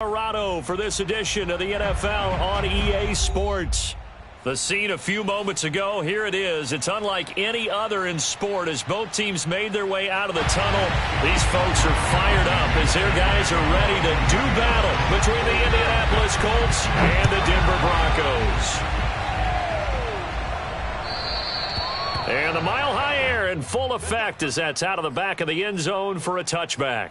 Colorado for this edition of the NFL on EA Sports. The scene a few moments ago, here it is. It's unlike any other in sport as both teams made their way out of the tunnel. These folks are fired up as their guys are ready to do battle between the Indianapolis Colts and the Denver Broncos. And the Mile High Air in full effect as that's out of the back of the end zone for a touchback.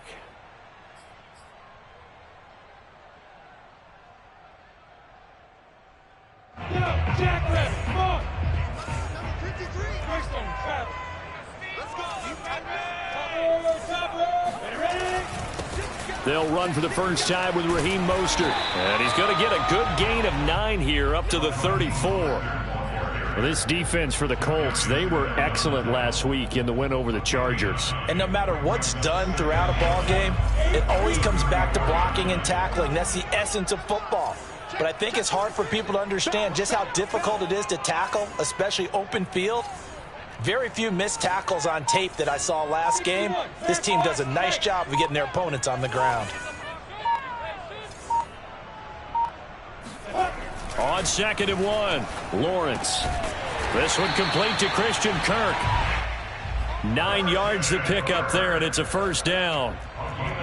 They'll run for the first time with Raheem Mostert. And he's going to get a good gain of 9 here up to the 34. Well, this defense for the Colts, they were excellent last week in the win over the Chargers. And no matter what's done throughout a ball game, it always comes back to blocking and tackling. That's the essence of football. But I think it's hard for people to understand just how difficult it is to tackle, especially open field. Very few missed tackles on tape that I saw last game. This team does a nice job of getting their opponents on the ground. On 2nd and 1, Lawrence. This one complete to Christian Kirk. 9 yards to pick up there, and it's a first down.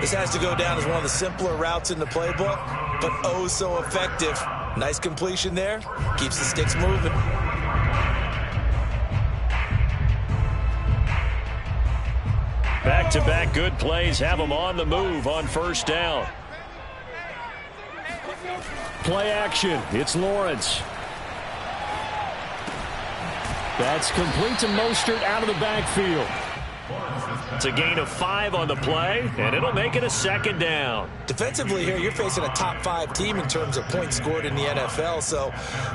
This has to go down as one of the simpler routes in the playbook, but oh so effective. Nice completion there. Keeps the sticks moving. Back-to-back good plays have them on the move on first down. Play action. It's Lawrence. That's complete to Mostert out of the backfield. It's a gain of 5 on the play, and it'll make it a second down. Defensively here, you're facing a top 5 team in terms of points scored in the NFL. So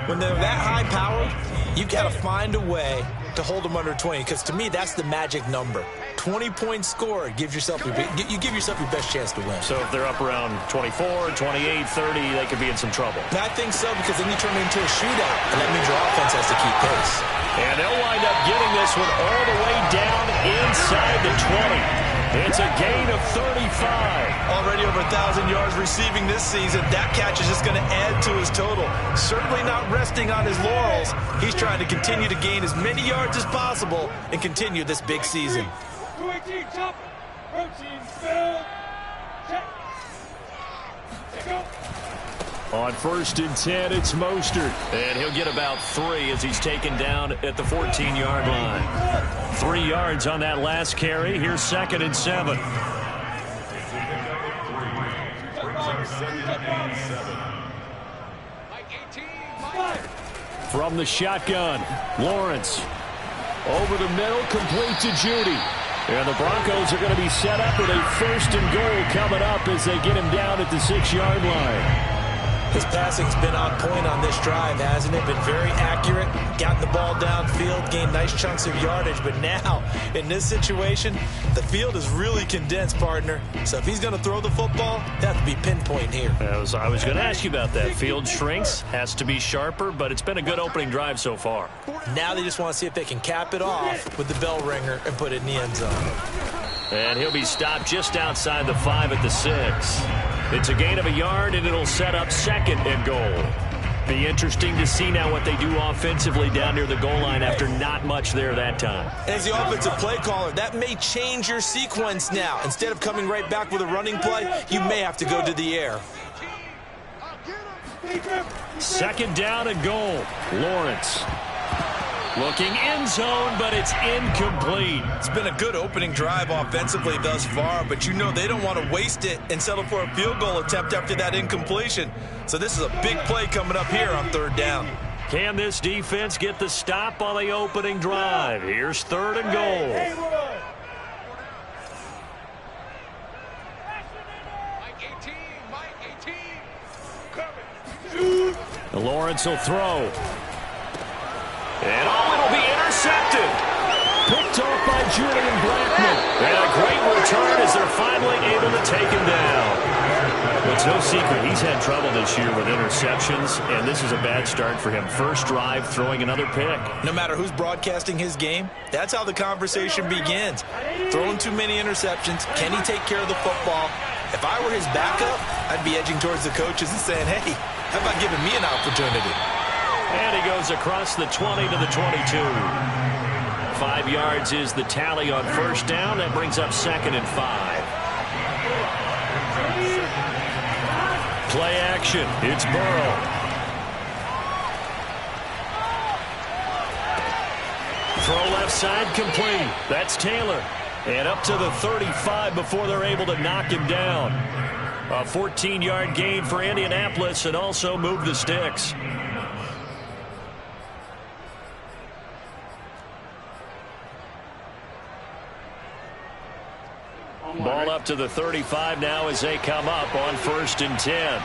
when they're that high-powered, you've got to find a way to hold them under 20, because to me, that's the magic number. 20 points scored gives yourself you give yourself your best chance to win. So if they're up around 24, 28, 30, they could be in some trouble. I think so, because then you turn it into a shootout, and that means your offense has to keep pace. And they'll wind up getting this one all the way down inside the 20. It's a gain of 35. Already over 1,000 yards receiving this season. That catch is just going to add to his total. Certainly not resting on his laurels. He's trying to continue to gain as many yards as possible and continue this big season. On 1st and 10, it's Mostert. And he'll get about 3 as he's taken down at the 14-yard line. 3 yards on that last carry. Here's 2nd and 7. From the shotgun, Lawrence. Over the middle, complete to Judy. And the Broncos are going to be set up with a 1st and goal coming up as they get him down at the 6-yard line. His passing's been on point on this drive, hasn't it? Been very accurate, gotten the ball downfield, gained nice chunks of yardage. But now, in this situation, the field is really condensed, partner. So if he's going to throw the football, that have to be pinpoint here. I was going to ask you about that. Field shrinks, has to be sharper, but it's been a good opening drive so far. Now they just want to see if they can cap it off with the bell ringer and put it in the end zone. And he'll be stopped just outside the 5 at the 6. It's a gain of a yard, and it'll set up 2nd and goal. Be interesting to see now what they do offensively down near the goal line after not much there that time. As the offensive play caller, that may change your sequence now. Instead of coming right back with a running play, you may have to go to the air. 2nd down and goal. Lawrence. Looking end zone, but it's incomplete. It's been a good opening drive offensively thus far, but you know they don't want to waste it and settle for a field goal attempt after that incompletion. So this is a big play coming up here on 3rd down. Can this defense get the stop on the opening drive? Here's 3rd and goal. Lawrence will throw. And it'll be intercepted. Picked off by Julian Blackman. And a great return as they're finally able to take him down. It's no secret he's had trouble this year with interceptions, and this is a bad start for him. First drive, throwing another pick. No matter who's broadcasting his game, that's how the conversation begins. Throwing too many interceptions. Can he take care of the football? If I were his backup, I'd be edging towards the coaches and saying, hey, how about giving me an opportunity? And he goes across the 20 to the 22. 5 yards is the tally on first down. That brings up 2nd and 5. Play action. It's Burrow. Throw left side complete. That's Taylor. And up to the 35 before they're able to knock him down. A 14-yard gain for Indianapolis and also move the sticks. Ball up to the 35 now as they come up on 1st and 10.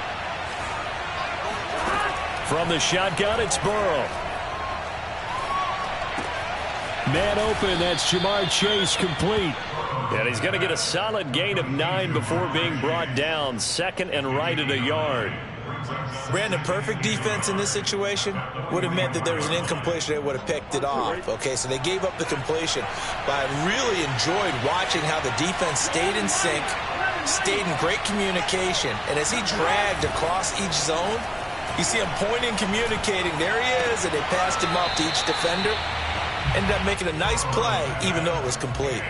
From the shotgun, it's Burrow. Man open, that's Jamar Chase complete. And he's going to get a solid gain of 9 before being brought down. 2nd and right at a yard. Brandon, perfect defense in this situation would have meant that there was an incompletion. They would have picked it off. Okay, so they gave up the completion. But I really enjoyed watching how the defense stayed in sync, stayed in great communication. And as he dragged across each zone, you see him pointing, communicating. There he is, and they passed him up to each defender. Ended up making a nice play, even though it was complete.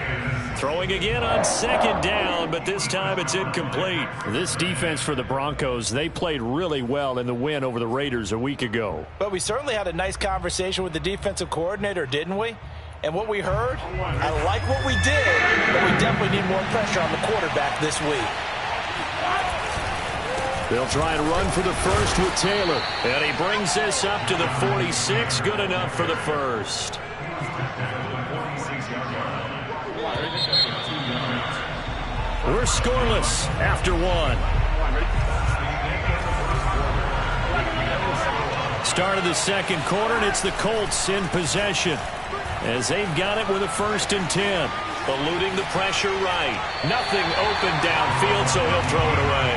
Throwing again on 2nd down, but this time it's incomplete. This defense for the Broncos, they played really well in the win over the Raiders a week ago. But we certainly had a nice conversation with the defensive coordinator, didn't we? And what we heard, I like what we did, but we definitely need more pressure on the quarterback this week. They'll try and run for the first with Taylor. And he brings this up to the 46. Good enough for the first. We're scoreless after 1. Start of the 2nd quarter, and it's the Colts in possession as they've got it with a 1st and 10. Eluding the pressure right. Nothing open downfield, so he'll throw it away.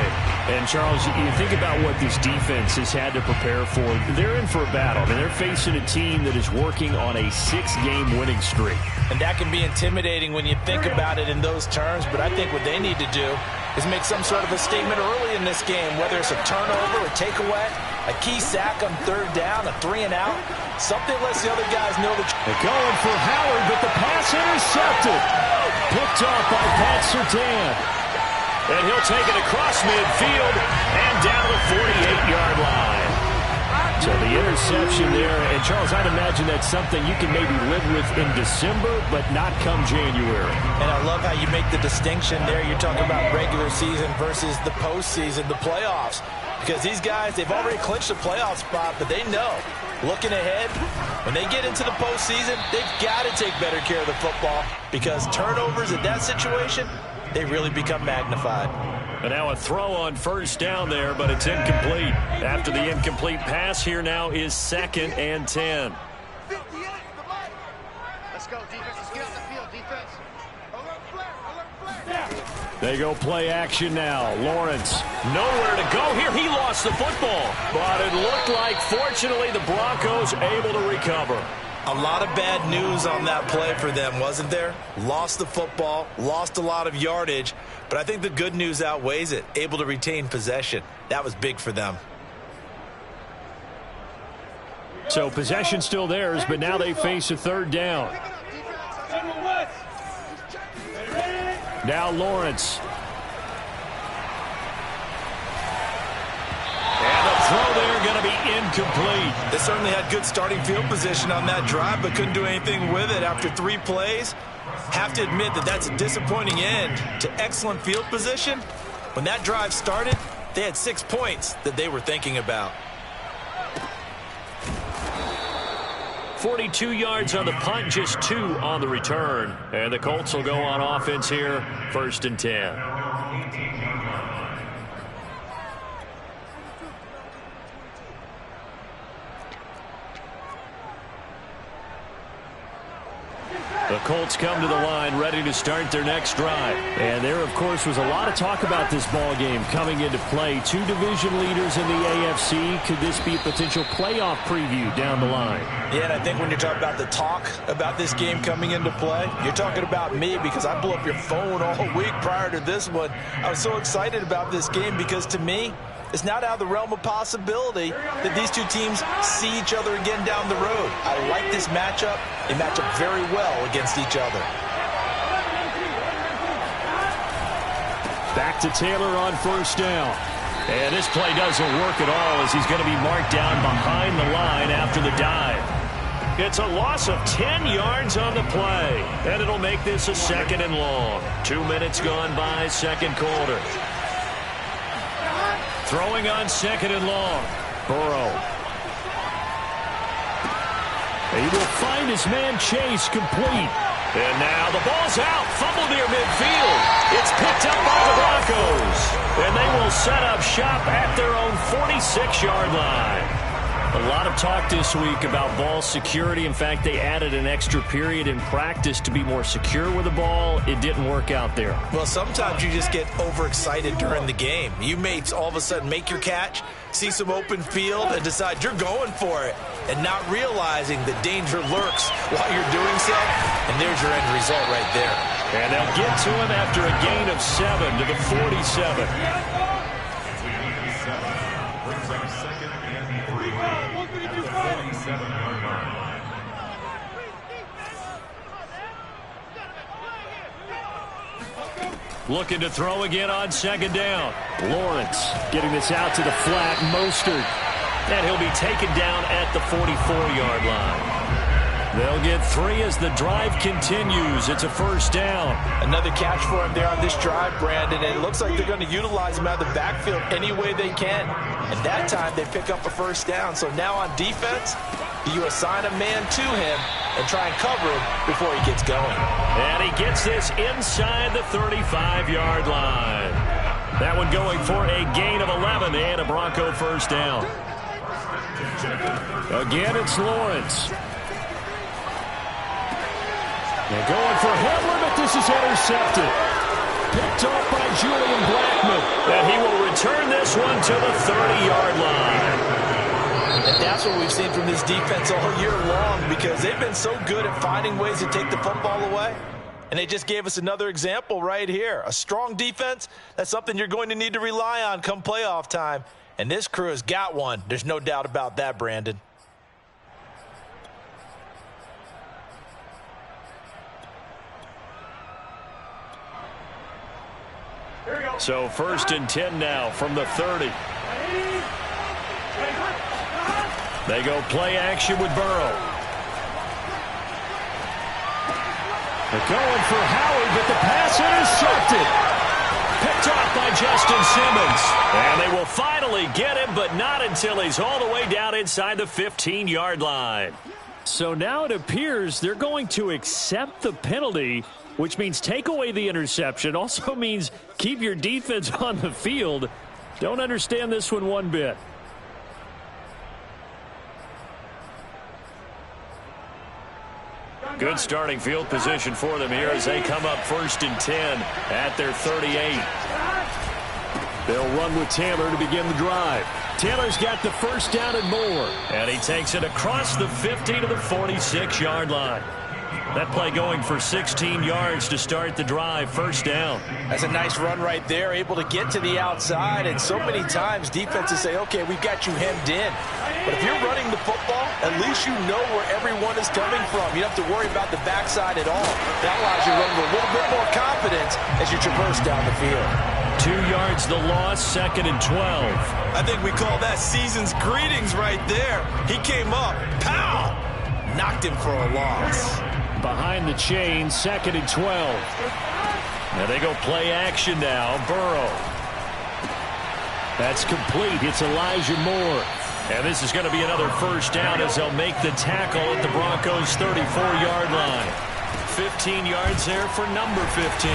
And, Charles, you think about what this defense has had to prepare for. They're in for a battle. I mean, they're facing a team that is working on a 6-game winning streak. And that can be intimidating when you think about it in those terms, but I think what they need to do is make some sort of a statement early in this game, whether it's a turnover, a takeaway, a key sack on 3rd down, a 3 and out, something lets the other guys know that they're going for Howard, but the pass intercepted. Picked off by Pat Surtain. And he'll take it across midfield and down to the 48-yard line. So the interception there, and Charles, I'd imagine that's something you can maybe live with in December, but not come January. And I love how you make the distinction there. You're talking about regular season versus the postseason, the playoffs. Because these guys, they've already clinched a playoff spot, but they know, looking ahead, when they get into the postseason, they've got to take better care of the football because turnovers in that situation, they really become magnified. And now a throw on 1st down there, but it's incomplete. After the incomplete pass, here now is 2nd and 10. Let's go, defense. Let's get out the field, defense. Alert flare. They go play action now. Lawrence, nowhere to go here. He lost the football. But it looked like, fortunately, the Broncos able to recover. A lot of bad news on that play for them, wasn't there? Lost the football, lost a lot of yardage, but I think the good news outweighs it. Able to retain possession. That was big for them. So possession still theirs, but now they face a 3rd down. Now Lawrence. Throw there going to be incomplete. They certainly had good starting field position on that drive, but couldn't do anything with it after 3 plays. Have to admit that that's a disappointing end to excellent field position. When that drive started, they had 6 points that they were thinking about. 42 yards on the punt, just 2 on the return. And the Colts will go on offense here, 1st and 10. The Colts come to the line ready to start their next drive. And there, of course, was a lot of talk about this ball game coming into play. Two division leaders in the AFC. Could this be a potential playoff preview down the line? Yeah, and I think when you're talking about the talk about this game coming into play, you're talking about me because I blew up your phone all week prior to this one. I was so excited about this game because to me, it's not out of the realm of possibility that these two teams see each other again down the road. I like this matchup. They match up very well against each other. Back to Taylor on first down. And this play doesn't work at all as he's going to be marked down behind the line after the dive. It's a loss of 10 yards on the play. And it'll make this a 2nd and long. 2 minutes gone by, second quarter. Throwing on 2nd and long. Burrow. He will find his man Chase complete. And now the ball's out. Fumble near midfield. It's picked up by the Broncos. And they will set up shop at their own 46-yard line. A lot of talk this week about ball security. In fact, they added an extra period in practice to be more secure with the ball. It didn't work out there. Well, sometimes you just get overexcited during the game. You may all of a sudden make your catch, see some open field, and decide you're going for it, and not realizing that danger lurks while you're doing so. And there's your end result right there. And they'll get to him after a gain of 7 to the 47. Looking to throw again on 2nd down. Lawrence getting this out to the flat. Mostert. And he'll be taken down at the 44-yard line. They'll get 3 as the drive continues. It's a 1st down. Another catch for him there on this drive, Brandon. And it looks like they're going to utilize him out of the backfield any way they can. And that time they pick up a 1st down. So now on defense, you assign a man to him and try and cover him before he gets going. And he gets this inside the 35-yard line. That one going for a gain of 11 and a Bronco 1st down. Again, it's Lawrence. They're going for Hamlin, but this is intercepted. Picked off by Julian Blackmon. And he will return this one to the 30-yard line. And that's what we've seen from this defense all year long because they've been so good at finding ways to take the football away. And they just gave us another example right here. A strong defense, that's something you're going to need to rely on come playoff time. And this crew has got one. There's no doubt about that, Brandon. So 1st and 10 now from the 30. They go play action with Burrow. They're going for Howard, but the pass intercepted. Picked off by Justin Simmons. And they will finally get him, but not until he's all the way down inside the 15-yard line. So now it appears they're going to accept the penalty, which means take away the interception. Also means keep your defense on the field. Don't understand this one bit. Good starting field position for them here as they come up 1st and 10 at their 38. They'll run with Taylor to begin the drive. Taylor's got the 1st down and more. And he takes it across the 50 to the 46-yard line. That play going for 16 yards to start the drive. 1st down. That's a nice run right there, able to get to the outside. And so many times defenses say, okay, we've got you hemmed in. But if you're running the football, at least you know where everyone is coming from. You don't have to worry about the backside at all. That allows you to run with a little bit more confidence as you traverse down the field. 2 yards the loss, 2nd and 12. I think we call that season's greetings right there. He came up, pow, knocked him for a loss. Behind the chain, 2nd and 12. Now they go play action now. Burrow. That's complete. It's Elijah Moore. And this is going to be another 1st down as they'll make the tackle at the Broncos' 34-yard line. 15 yards there for number 15.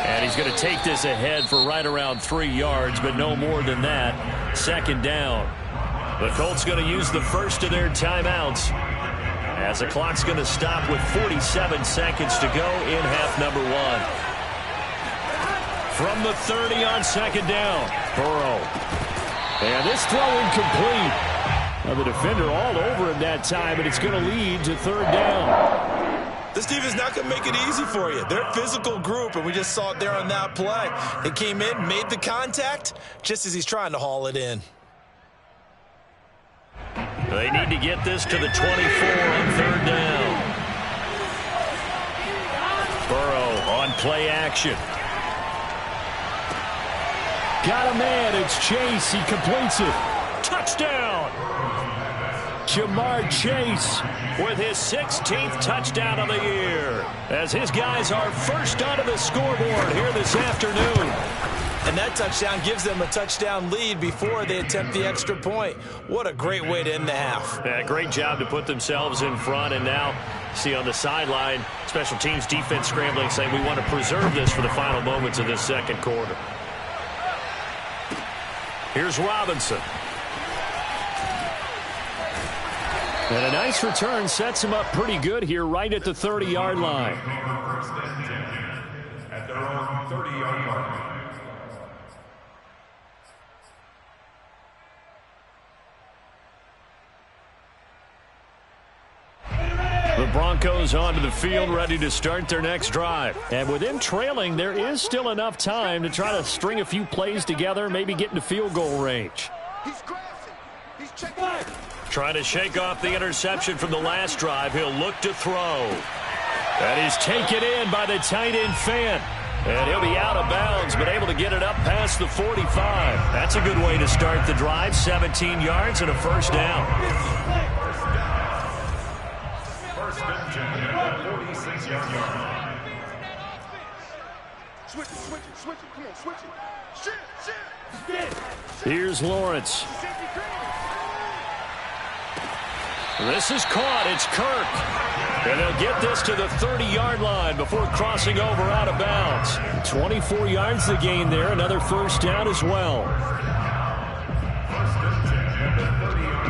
And he's going to take this ahead for right around 3 yards, but no more than that. 2nd down. The Colts going to use the first of their timeouts as the clock's going to stop with 47 seconds to go in half number 1. From the 30 on second down, Burrow. And this throw incomplete. Now the defender all over him that time, and it's going to lead to third down. This defense is not going to make it easy for you. They're a physical group, and we just saw it there on that play. It came in, made the contact, just as he's trying to haul it in. They need to get this to the 24 on third down. Burrow on play action. Got a man. It's Chase. He completes it. Touchdown. Jamar Chase with his 16th touchdown of the year, as his guys are first onto the scoreboard here this afternoon. And that touchdown gives them a touchdown lead before they attempt the extra point. What a great way to end the half. Yeah, great job to put themselves in front. And now, see on the sideline, special teams defense scrambling, saying we want to preserve this for the final moments of this second quarter. Here's Robinson. And a nice return sets him up pretty good here right at the 30-yard line. At their own 30-yard line. The Broncos onto the field, ready to start their next drive. And with them trailing, there is still enough time to try to string a few plays together, maybe get into field goal range. He's grassing. He's checking. Trying to shake off the interception from the last drive. He'll look to throw. That is taken in by the tight end Fan. And he'll be out of bounds, but able to get it up past the 45. That's a good way to start the drive. 17 yards and a first down. First and 10 at the 46-yard line. Switch it. Come on, switch it. Shit. Here's Lawrence. This is caught. It's Kirk. And they'll get this to the 30-yard line before crossing over out of bounds. 24 yards to gain there. Another first down as well. First and 10 at the 30-yard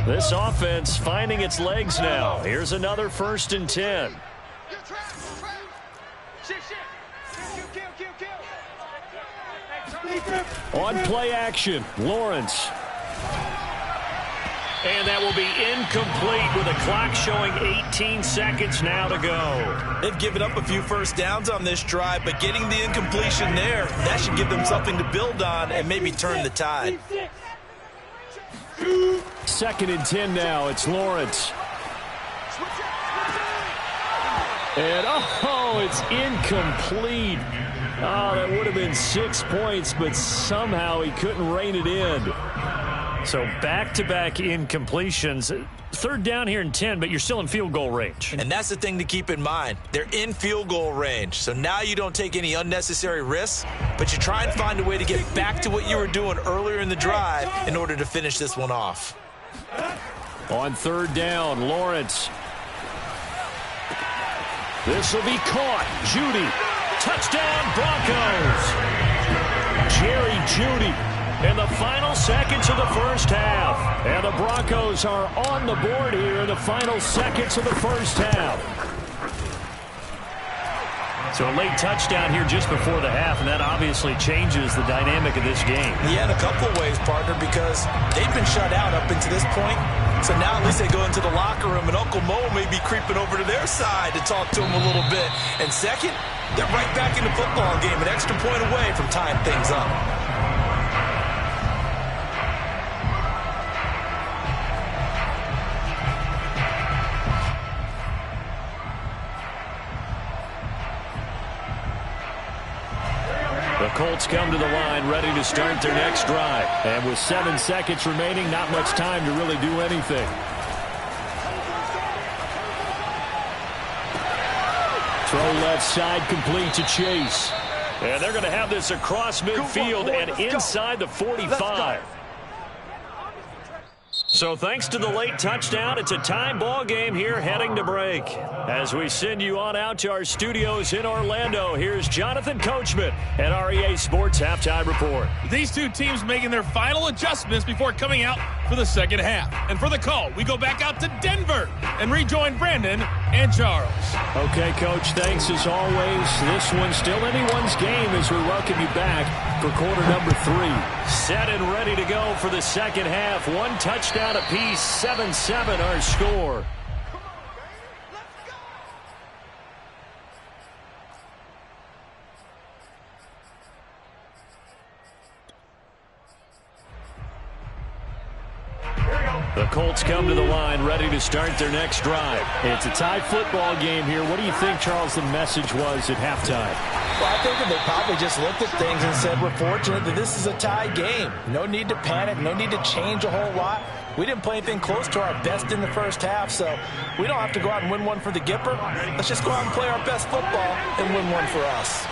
line. This offense finding its legs now. Here's another first and 10. On play action, Lawrence. And that will be incomplete with a clock showing 18 seconds now to go. They've given up a few first downs on this drive, but getting the incompletion there, that should give them something to build on and maybe turn the tide. Second and 10 now. It's Lawrence. And, it's incomplete. Oh, that would have been 6 points, but somehow he couldn't rein it in. So back-to-back incompletions. Third down here in 10, but you're still in field goal range. And that's the thing to keep in mind. They're in field goal range. So now you don't take any unnecessary risks, but you try and find a way to get back to what you were doing earlier in the drive in order to finish this one off. On third down, Lawrence. This will be caught. Judy. Touchdown, Broncos. Jerry Judy in the final seconds of the first half. And the Broncos are on the board here in the final seconds of the first half. So a late touchdown here just before the half, and that obviously changes the dynamic of this game. Yeah, in a couple of ways, partner, because they've been shut out up until this point. So now at least they go into the locker room, and Uncle Mo may be creeping over to their side to talk to them a little bit. And second, they're right back in the football game, an extra point away from tying things up. The Colts come to the line ready to start their next drive. And with 7 seconds remaining, not much time to really do anything. Throw left side complete to Chase. And they're going to have this across midfield and inside the 45. So thanks to the late touchdown, it's a tie ball game here heading to break. As we send you on out to our studios in Orlando, here's Jonathan Coachman at our EA Sports Halftime Report. These two teams making their final adjustments before coming out for the second half. And for the call, we go back out to Denver and rejoin Brandon and Charles. Okay, Coach, thanks as always. This one's still anyone's game as we welcome you back for quarter number 3. Set and ready to go for the second half. One touchdown apiece, 7-7 our score. The Colts come to the line ready to start their next drive. It's a tie football game here. What do you think, Charles, the message was at halftime? Well, I think that they probably just looked at things and said, we're fortunate that this is a tie game. No need to panic. No need to change a whole lot. We didn't play anything close to our best in the first half, so we don't have to go out and win one for the Gipper. Let's just go out and play our best football and win one for us.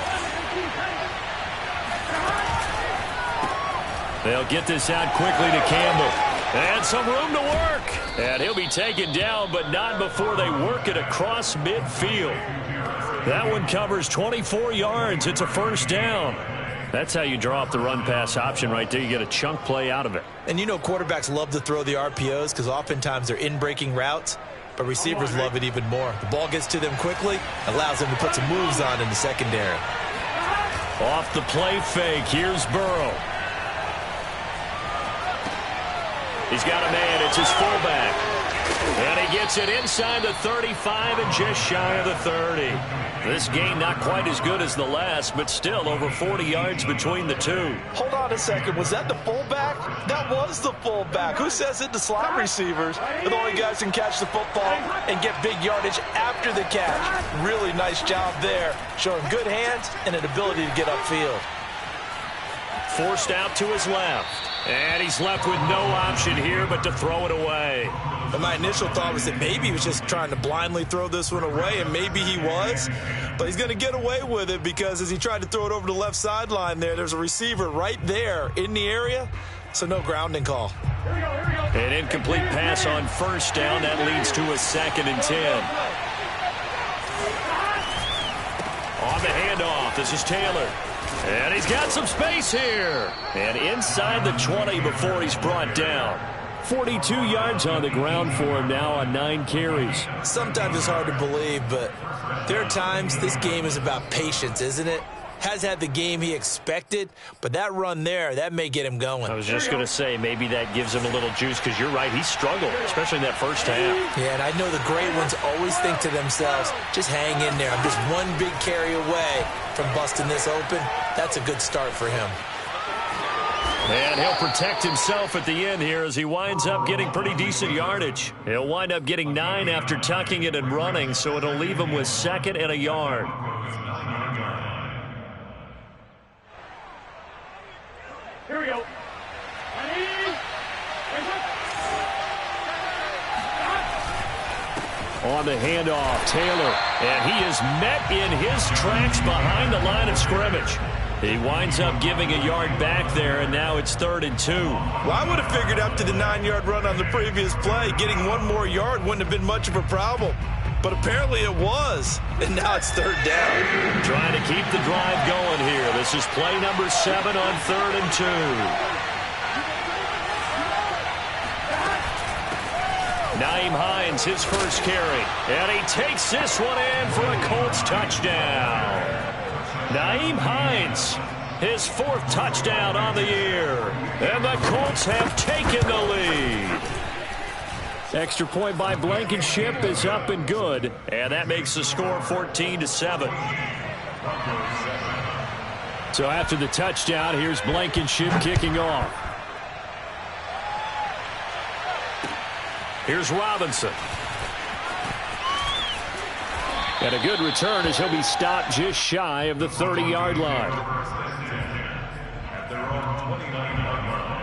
They'll get this out quickly to Campbell. And some room to work. And he'll be taken down, but not before they work it across midfield. That one covers 24 yards. It's a first down. That's how you draw up the run-pass option right there. You get a chunk play out of it. And you know quarterbacks love to throw the RPOs because oftentimes they're in-breaking routes, but receivers love it even more. The ball gets to them quickly, allows them to put some moves on in the secondary. Off the play fake, here's Burrow. He's got a man. It's his fullback. And he gets it inside the 35 and just shy of the 30. This game not quite as good as the last, but still over 40 yards between the two. Hold on a second. Was that the fullback? That was the fullback. Who says it to slot receivers are the only guys who can catch the football and get big yardage after the catch? Really nice job there, showing good hands and an ability to get upfield. Forced out to his left. And he's left with no option here but to throw it away. And my initial thought was that maybe he was just trying to blindly throw this one away, and maybe he was. But he's going to get away with it because as he tried to throw it over the left sideline there's a receiver right there in the area, so no grounding call. An incomplete pass on first down. That leads to a 2nd and 10. On the handoff, this is Taylor. And he's got some space here. And inside the 20 before he's brought down. 42 yards on the ground for him now on 9 carries. Sometimes it's hard to believe, but there are times this game is about patience, isn't it? Has had the game he expected, but that run there, that may get him going. I was just going to say, maybe that gives him a little juice because you're right, he struggled, especially in that first half. Yeah, and I know the great ones always think to themselves, just hang in there. I'm just one big carry away from busting this open. That's a good start for him. And he'll protect himself at the end here as he winds up getting pretty decent yardage. He'll wind up getting 9 after tucking it and running, so it'll leave him with 2nd and a yard. Here we go. On the handoff, Taylor. And he is met in his tracks behind the line of scrimmage. He winds up giving a yard back there, and now it's 3rd and 2. Well, I would have figured after the 9-yard run on the previous play, getting one more yard wouldn't have been much of a problem. But apparently it was, and now it's 3rd down. Trying to keep the drive going here. This is play number 7 on 3rd and 2. Nyheim Hines, his first carry. And he takes this one in for a Colts touchdown. Nyheim Hines, his 4th touchdown on the year. And the Colts have taken the lead. Extra point by Blankenship is up and good. And that makes the score 14-7. So after the touchdown, here's Blankenship kicking off. Here's Robinson. And a good return as he'll be stopped just shy of the 30-yard line. At their own 29-yard line.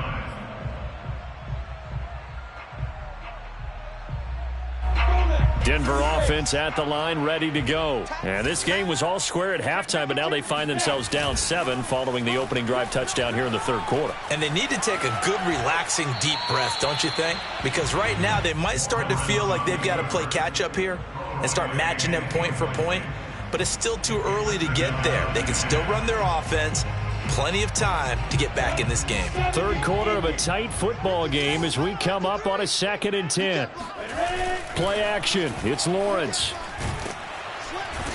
Denver offense at the line, ready to go. And this game was all square at halftime, but now they find themselves down 7 following the opening drive touchdown here in the third quarter. And they need to take a good, relaxing, deep breath, don't you think? Because right now they might start to feel like they've got to play catch-up here and start matching them point for point. But it's still too early to get there. They can still run their offense. Plenty of time to get back in this game. Third quarter of a tight football game as we come up on a 2nd and 10. Play action. It's Lawrence.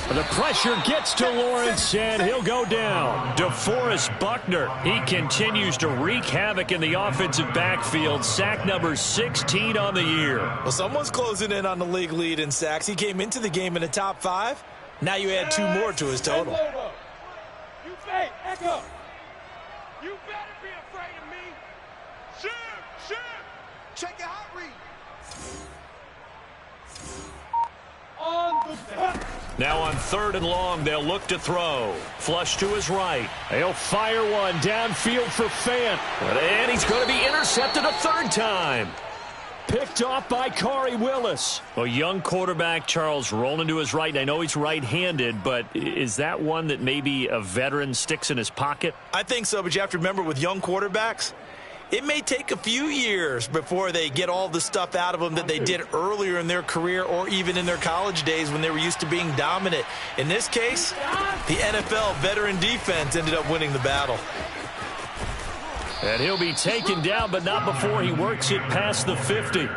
The pressure gets to Lawrence, and he'll go down. DeForest Buckner. He continues to wreak havoc in the offensive backfield. Sack number 16 on the year. Well, someone's closing in on the league lead in sacks. He came into the game in the top 5. Now you add 2 more to his total. Hey, Echo. You better be afraid of me. Shoot. Check your hot read. Now on 3rd and long, they'll look to throw. Flush to his right. They'll fire one downfield for Fant. And he's going to be intercepted a 3rd time. Picked off by Corey Willis. A young quarterback, Charles, rolling to his right. I know he's right-handed, but is that one that maybe a veteran sticks in his pocket? I think so, but you have to remember with young quarterbacks, it may take a few years before they get all the stuff out of them that they did earlier in their career or even in their college days when they were used to being dominant. In this case, the NFL veteran defense ended up winning the battle. And he'll be taken down, but not before he works it past the 50.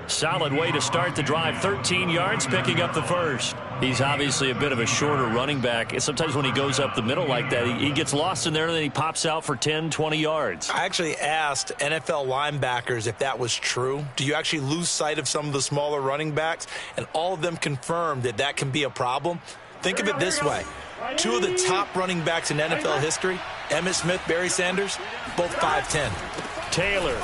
Solid way to start the drive. 13 yards, picking up the first. He's obviously a bit of a shorter running back. Sometimes when he goes up the middle like that, he gets lost in there, and then he pops out for 10, 20 yards. I actually asked NFL linebackers if that was true. Do you actually lose sight of some of the smaller running backs? And all of them confirmed that that can be a problem. Think of it this way. 2 of the top running backs in NFL history, Emmitt Smith, Barry Sanders, both 5'10". Taylor.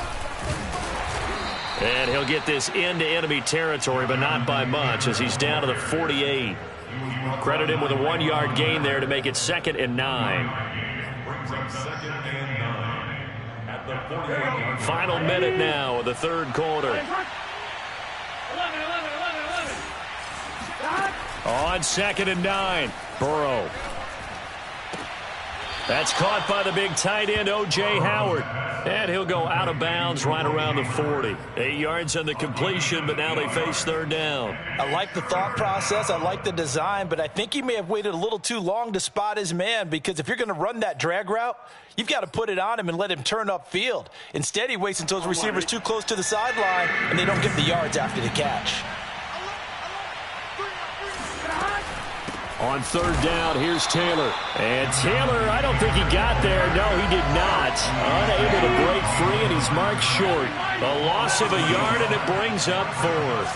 And he'll get this into enemy territory, but not by much as he's down to the 48. Credit him with a 1-yard gain there to make it 2nd and 9. Brings up 2nd and 9 at the 48-yard. Final minute now of the third quarter. On 2nd and 9, Burrow. That's caught by the big tight end, O.J. Howard. And he'll go out of bounds right around the 40. 8 yards on the completion, but now they face 3rd down. I like the thought process. I like the design, but I think he may have waited a little too long to spot his man, because if you're going to run that drag route, you've got to put it on him and let him turn upfield. Instead, he waits until his receiver's too close to the sideline, and they don't get the yards after the catch. On 3rd down, here's Taylor. And Taylor, I don't think he got there. No, he did not. Unable to break free, and he's marked short. A loss of a yard, and it brings up 4th.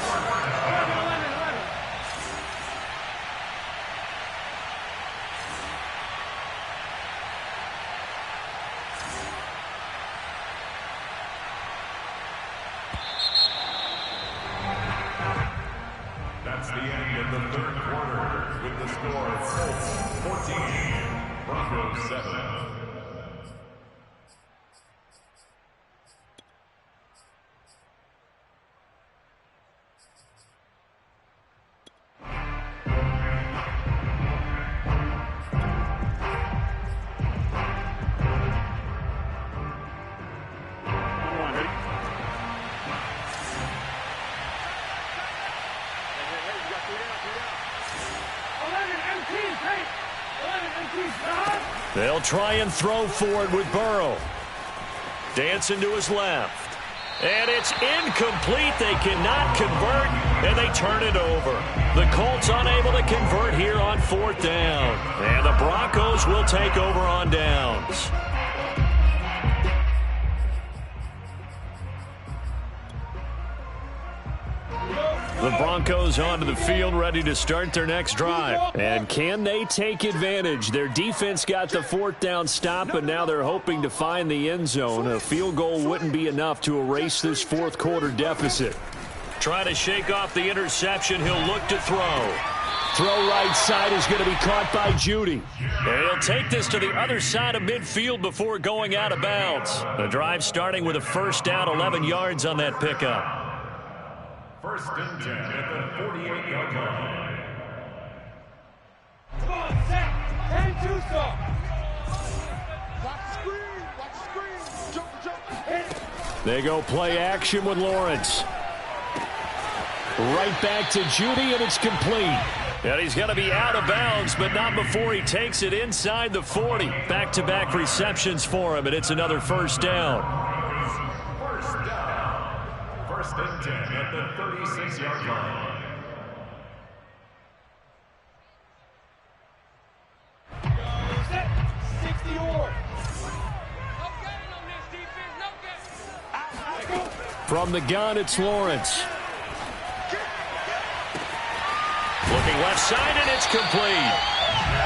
That's the end of the third quarter with the score Colts 14, Broncos 7. They'll try and throw for it with Burrow. Dancing to his left. And it's incomplete. They cannot convert, and they turn it over. The Colts unable to convert here on 4th down. And the Broncos will take over on downs. The Broncos onto the field, ready to start their next drive. And can they take advantage? Their defense got the 4th down stop, but now they're hoping to find the end zone. A field goal wouldn't be enough to erase this 4th quarter deficit. Trying to shake off the interception. He'll look to throw. Throw right side is going to be caught by Judy. And he'll take this to the other side of midfield before going out of bounds. The drive starting with a 1st down, 11 yards on that pickup. First and 10 at the 48-yard line. Come on, set, and two stop. Watch the screen, watch the screen. Jump, hit it. They go play action with Lawrence. Right back to Judy, and it's complete. And he's going to be out of bounds, but not before he takes it inside the 40. Back-to-back receptions for him, and it's another first down. First down. First and 10 at the 36-yard line. Set, 60 or. From the gun, it's Lawrence. Looking left side, and it's complete.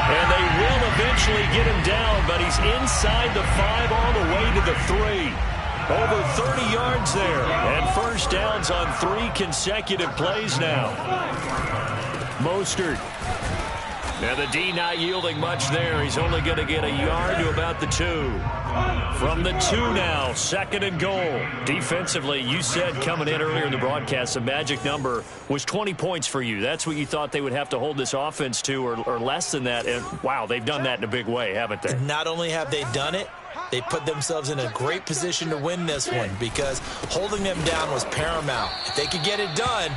And they will eventually get him down, but he's inside the 5 all the way to the 3. Over 30 yards there. And first downs on 3 consecutive plays now. Mostert. And the D not yielding much there. He's only going to get a yard to about the 2. From the 2 now, 2nd and goal. Defensively, you said coming in earlier in the broadcast, the magic number was 20 points for you. That's what you thought they would have to hold this offense to, or less than that. And, wow, they've done that in a big way, haven't they? Not only have they done it, they put themselves in a great position to win this one because holding them down was paramount. If they could get it done,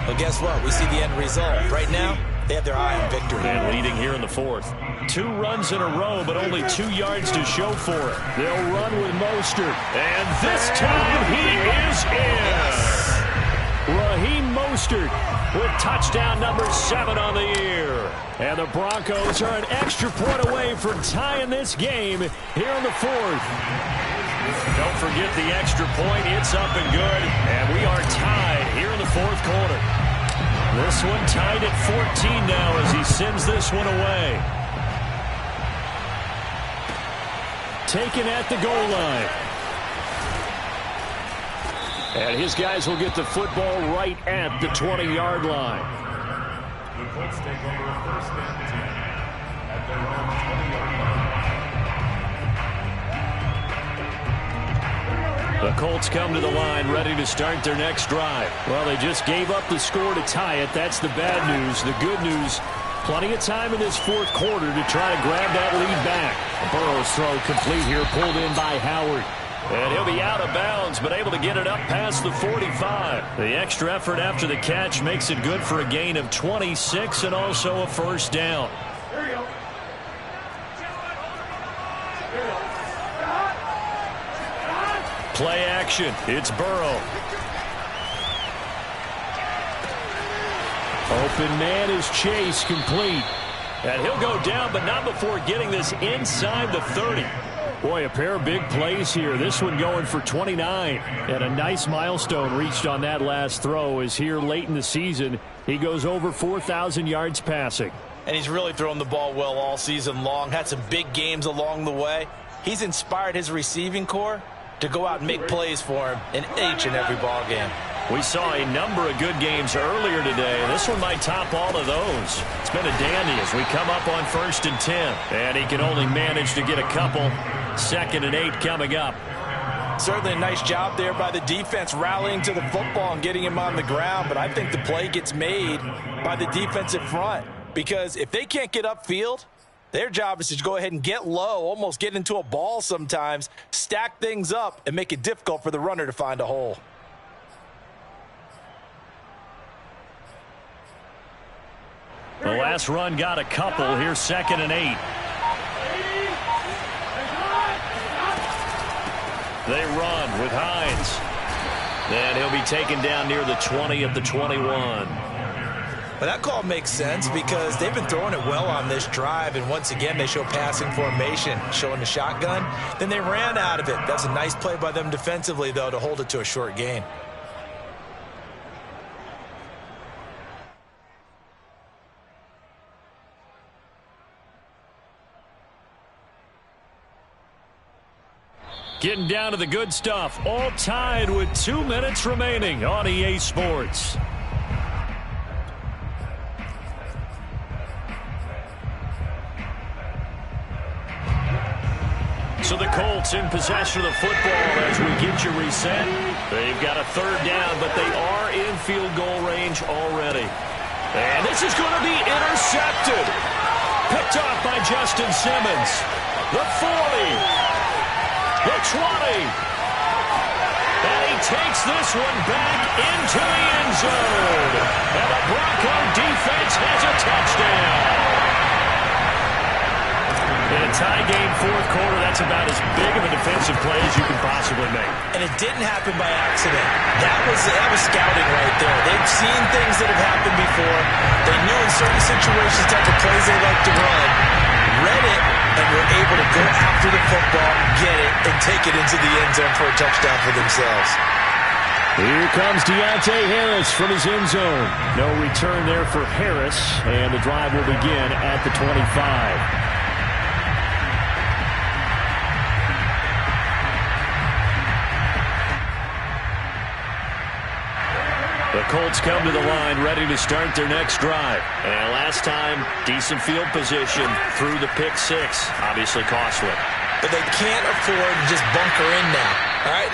well, guess what? We see the end result. Right now, they have their eye on victory. And leading here in the 4th. 2 runs in a row, but only 2 yards to show for it. They'll run with Mostert. And this time he is in. Raheem Mostert with touchdown number 7 on the year. And the Broncos are an extra point away from tying this game here in the 4th. Don't forget the extra point. It's up and good. And we are tied here in the 4th quarter. This one tied at 14 now as he sends this one away. Taken at the goal line. And his guys will get the football right at the 20-yard line. The Colts take over first and 10 at their own 20-yard line. The Colts come to the line ready to start their next drive. Well, they just gave up the score to tie it. That's the bad news. The good news, plenty of time in this 4th quarter to try to grab that lead back. Burrow's throw complete here, pulled in by Howard. And he'll be out of bounds, but able to get it up past the 45. The extra effort after the catch makes it good for a gain of 26 and also a first down. Play action. It's Burrow. Open man is Chase, complete. And he'll go down, but not before getting this inside the 30. Boy, a pair of big plays here. This one going for 29. And a nice milestone reached on that last throw is here late in the season. He goes over 4,000 yards passing. And he's really thrown the ball well all season long. Had some big games along the way. He's inspired his receiving corps to go out and make plays for him in each and every ball game. We saw a number of good games earlier today. This one might top all of those. It's been a dandy as we come up on 1st and 10. And he can only manage to get a couple. 2nd and 8 coming up. Certainly a nice job there by the defense rallying to the football and getting him on the ground. But I think the play gets made by the defensive front. Because if they can't get upfield, their job is to go ahead and get low, almost get into a ball sometimes, stack things up, and make it difficult for the runner to find a hole. The last run got a couple. Here's 2nd and 8. They run with Hines. And he'll be taken down near the 20 at the 21. But that call makes sense because they've been throwing it well on this drive, and once again they show passing formation, showing the shotgun. Then they ran out of it. That's a nice play by them defensively, though, to hold it to a short gain. Getting down to the good stuff. All tied with 2 minutes remaining on EA Sports. So the Colts in possession of the football as we get you reset. They've got a third down, but they are in field goal range already. And this is going to be intercepted. Picked off by Justin Simmons. The 40. The 20. And he takes this one back into the end zone. And the Bronco defense has a touchdown. In a tie game, fourth quarter, that's about as big of a defensive play as you can possibly make. And it didn't happen by accident. That was scouting right there. They've seen things that have happened before. They knew in certain situations type of plays they like to run, read it, and were able to go after the football, get it, and take it into the end zone for a touchdown for themselves. Here comes Deontay Harris from his end zone. No return there for Harris, and the drive will begin at the 25. The Colts come to the line ready to start their next drive. And last time, decent field position through the pick six. Obviously costly. But they can't afford to just bunker in now. All right,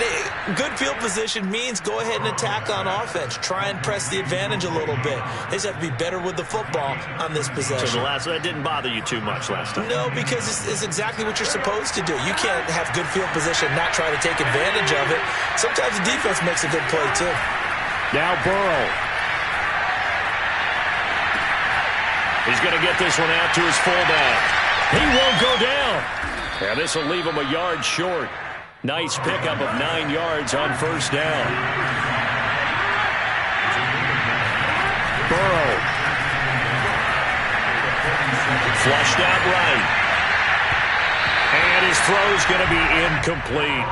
good field position means go ahead and attack on offense. Try and press the advantage a little bit. They just have to be better with the football on this possession. So that didn't bother you too much last time? No, because it's exactly what you're supposed to do. You can't have good field position and not try to take advantage of it. Sometimes the defense makes a good play, too. Now Burrow. He's going to get this one out to his fullback. He won't go down. And this will leave him a yard short. Nice pickup of 9 yards on first down. Burrow. Flushed out right. And his throw's going to be incomplete.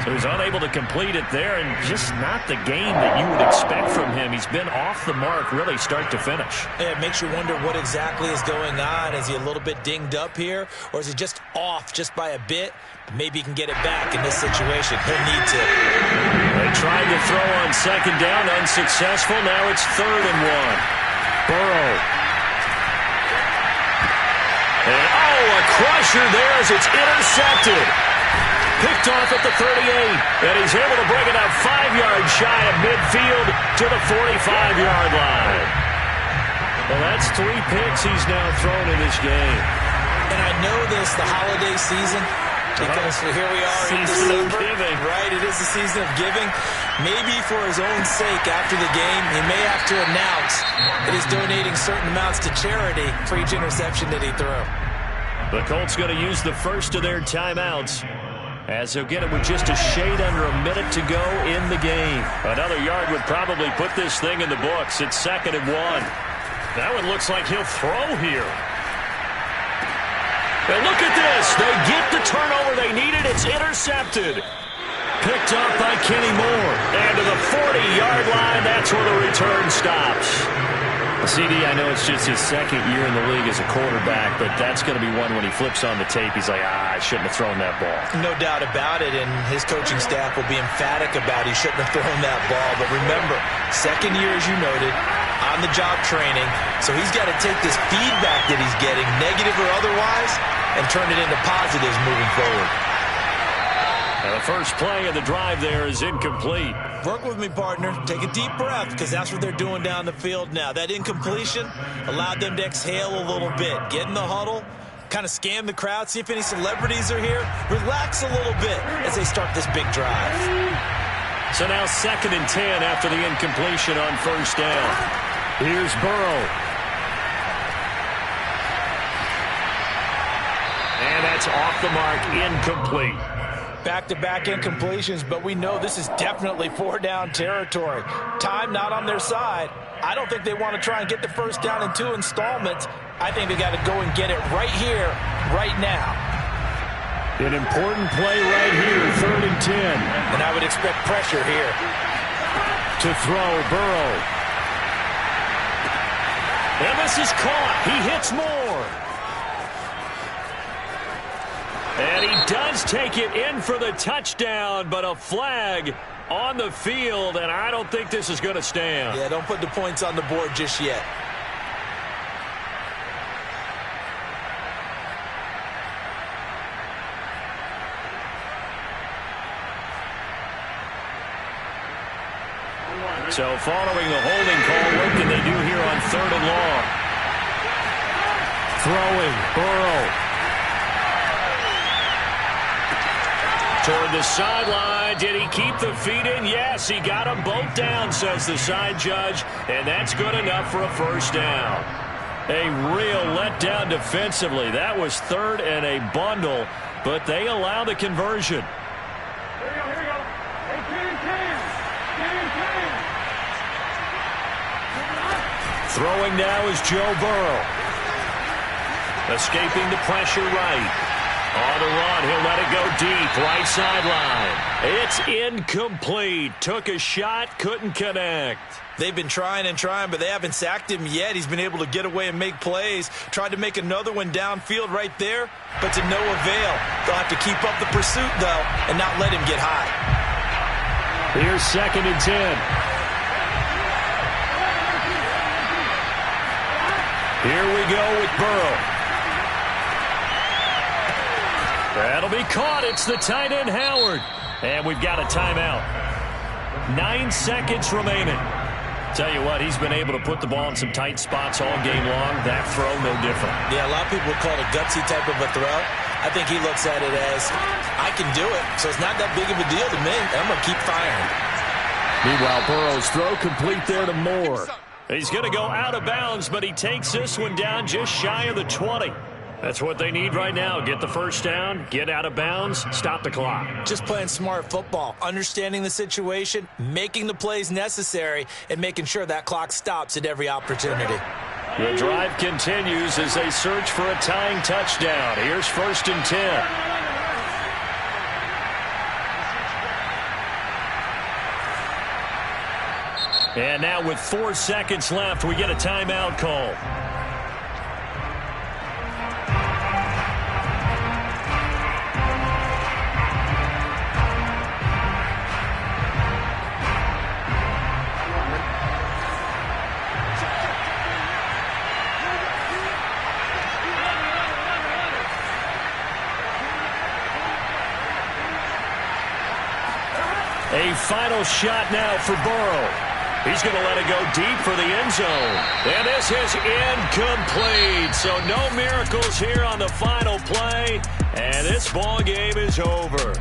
So he's unable to complete it there, and just not the game that you would expect from him. He's been off the mark really start to finish. Yeah, it makes you wonder what exactly is going on. Is he a little bit dinged up here, or is he just off just by a bit? Maybe he can get it back in this situation. He'll need to. They tried to throw on second down, unsuccessful. Now it's 3rd and 1. Burrow. And, a crusher there as it's intercepted. Picked off at the 38, and he's able to bring it up 5 yards shy of midfield to the 45-yard line. Well, that's 3 picks he's now thrown in this game. And I know this, the holiday season, because here we are in December. Giving. Right, it is the season of giving. Maybe for his own sake after the game, he may have to announce that he's donating certain amounts to charity for each interception that he threw. The Colts going to use the first of their timeouts, as he'll get it with just a shade under a minute to go in the game. Another yard would probably put this thing in the books. It's 2nd and 1. That one looks like he'll throw here. And look at this. They get the turnover they needed. It's intercepted. Picked up by Kenny Moore. And to the 40-yard line, that's where the return stops. CD, I know it's just his 2nd year in the league as a quarterback, but that's going to be one when he flips on the tape. He's like, I shouldn't have thrown that ball. No doubt about it, and his coaching staff will be emphatic about he shouldn't have thrown that ball. But remember, 2nd year, as you noted, on-the-job training, so he's got to take this feedback that he's getting, negative or otherwise, and turn it into positives moving forward. Now the first play of the drive there is incomplete. Work with me, partner. Take a deep breath, because that's what they're doing down the field now. That incompletion allowed them to exhale a little bit. Get in the huddle, kind of scan the crowd, see if any celebrities are here. Relax a little bit as they start this big drive. So now 2nd and 10 after the incompletion on first down. Here's Burrow. And that's off the mark, incomplete. Back-to-back incompletions, but we know this is definitely 4-down territory. Time not on their side. I don't think they want to try and get the first down in 2 installments. I think they got to go and get it right here, right now. An important play right here, 3rd and 10. And I would expect pressure here. To throw, Burrow. And this is caught. He hits Moore. And he does take it in for the touchdown, but a flag on the field, and I don't think this is going to stand. Yeah, don't put the points on the board just yet. So following the holding call, what can they do here on 3rd and long? Throwing, Burrow. Toward the sideline. Did he keep the feet in? Yes, he got them both down, says the side judge. And that's good enough for a first down. A real letdown defensively. That was 3rd and a bundle, but they allow the conversion. Here we go. Hey, can. Throwing now is Joe Burrow. Escaping the pressure right. On the run, he'll let it go deep. Right sideline. It's incomplete. Took a shot, couldn't connect. They've been trying and trying, but they haven't sacked him yet. He's been able to get away and make plays. Tried to make another one downfield right there, but to no avail. They'll have to keep up the pursuit, though, and not let him get high. Here's 2nd and 10. Here we go with Burrow. That'll be caught. It's the tight end, Howard. And we've got a timeout. 9 seconds remaining. Tell you what, he's been able to put the ball in some tight spots all game long. That throw, no different. Yeah, a lot of people would call it a gutsy type of a throw. I think he looks at it as, I can do it, so it's not that big of a deal to me. I'm going to keep firing. Meanwhile, Burrow's throw complete there to Moore. He's going to go out of bounds, but he takes this one down just shy of the 20. That's what they need right now. Get the first down, get out of bounds, stop the clock. Just playing smart football, understanding the situation, making the plays necessary, and making sure that clock stops at every opportunity. The drive continues as they search for a tying touchdown. Here's 1st and 10. And now with 4 seconds left, we get a timeout call. A final shot now for Burrow. He's going to let it go deep for the end zone. And this is incomplete. So no miracles here on the final play. And this ball game is over.